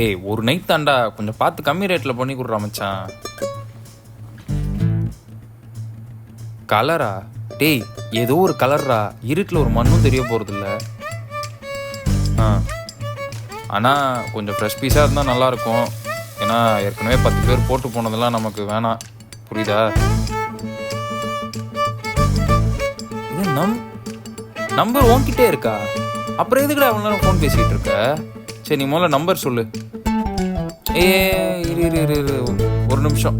டேய் ஒரு நைட் தாண்டா, கொஞ்சம் பார்த்து கம்மி ரேட்டில் பண்ணி கொடுறா மச்சான். கலரா? டேய் ஏதோ ஒரு கலர்ரா, இருட்டில் ஒரு மண்ணும் தெரிய போகிறதில்ல. ஆனால் கொஞ்சம் ஃப்ரெஷ் பீஸாக இருந்தால் நல்லாயிருக்கும். ஏன்னா ஏற்கனவே 10 பேர் போட்டு போனதெல்லாம் நமக்கு வேணாம், புரியுதா? இது நம்பர் உன்கிட்டே இருக்கா? அப்புறம் எதுக்குடா அவ்வளோ நேரம் ஃபோன் பேசிகிட்டு இருக்க? சரி நீ முதல்ல நம்பர் சொல்லு. இரு ஒரு நிமிஷம்.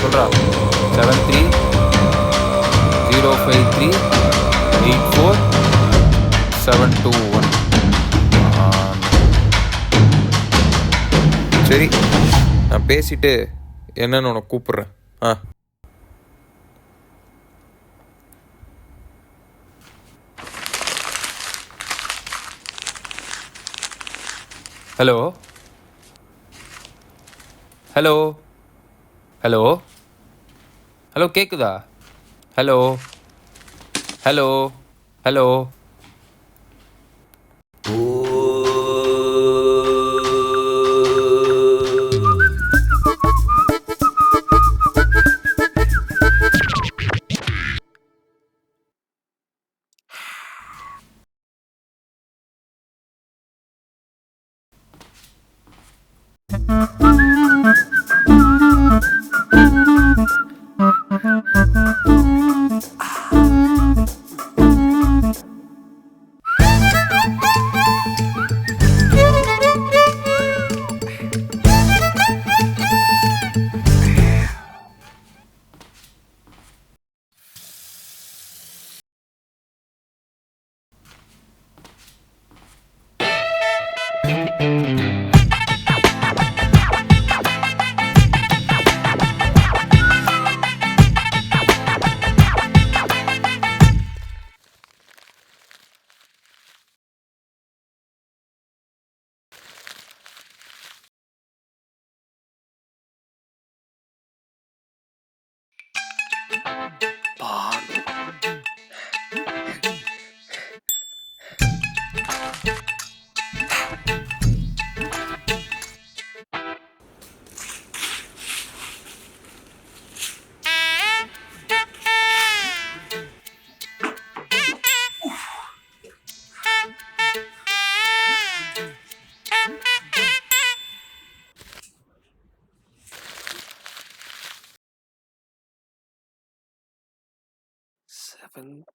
சொல்றா. 7305384721. சரி நான் பேசிட்டு என்னன்னு உனக்கு கூப்பிடுறேன். ஹலோ ஹலோ ஹலோ ஹலோ கேக்குதா? Hello hello hello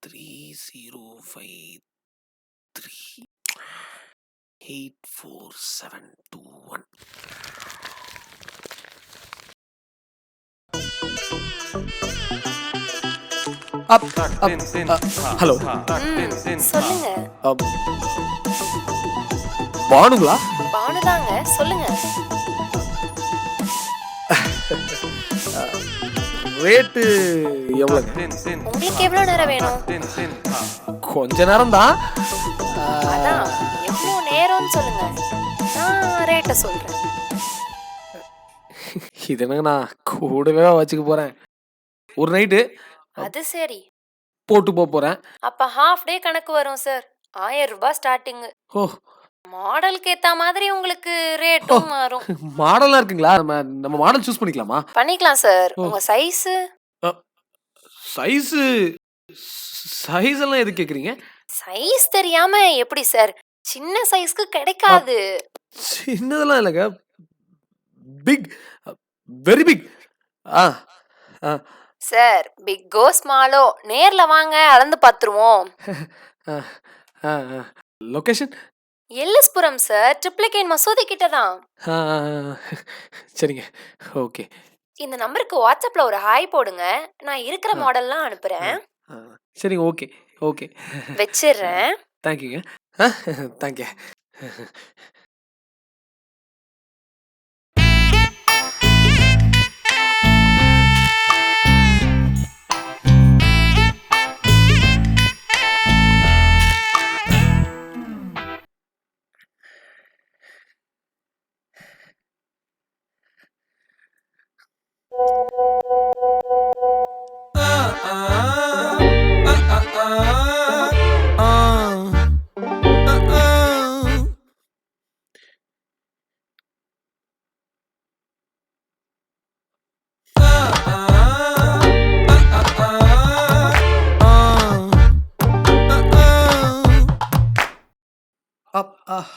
(73053) 84721. ஹலோ சொல்லுங்க. பானுங்களா? பானுதாங்க, சொல்லுங்க. ரேட்டு எவ்வளோங்க? உங்களுக்கு எவ்வளோ நேரம் வேணும்? கொஞ்ச நேரம் தான். அதான் எவ்வளோ நேரம்னு சொல்லுங்க, நான் ரேட்டை சொல்கிறேன். இது என்னங்க, நான் கூடவே வச்சுக்க போகிறேன். ஒரு நைட்டு அது சரி, போட்டு போகிறேன். அப்போ ஹாஃப் டே கணக்கு வரும் சார். 1000 ரூபாய் ஸ்டார்டிங்கு. ஓ, மாடலுக்கு ஏற்ற மாதிரி உங்களுக்கு ரேட்டும் மாறும். மாடல்லாம் இருக்குங்களா? நம்ம மாடல் சூஸ் பண்ணிக்கலாமா? பண்ணிக்கலாம் சார். உங்கள் சைஸு? சைஸ் எல்லாம் எது கேட்குறீங்க? சைஸ் தெரியாம எப்படி சார்? சின்ன சைஸ்க்கு கிடைக்காது. சின்னதெல்லாம் இல்லைங்க, பிக், வெரி பிக். சார் பிக்கோ ஸ்மாலோ நேர்ல வாங்க, அளந்து பார்த்துருவோம். லொகேஷன்? எல்எஸ்புரம் சார், ட்ரிப்ளிகேன் மசூதி கிட்ட தான். சரிங்க, ஓகே. இந்த நம்பருக்கு வாட்ஸ்அப்ல ஒரு ஹாய் போடுங்க, நான் இருக்கிற மாடல்லாம் அனுப்புறேன். சரிங்க, ஓகே ஓகே. வச்சிடுறேன். தேங்க்யூங்க. தேங்க்யூ.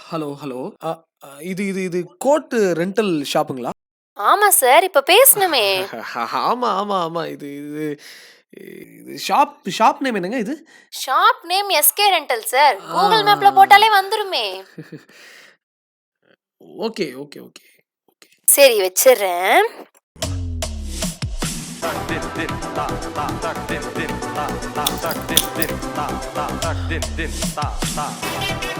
Hello hello. இது இது இது கோட் ரெண்டல் ஷாப்புங்களா? ஆமா சார், இப்ப பேசணுமே. ஆமா ஆமா ஆமா. இது இது இது ஷாப் நேம் என்னங்க இது? Shop name SK rental sir. Google மேப்ல போட்டாலே வந்துருமே. Okay okay okay okay. சரி வச்சிடுறேன். din din ta ta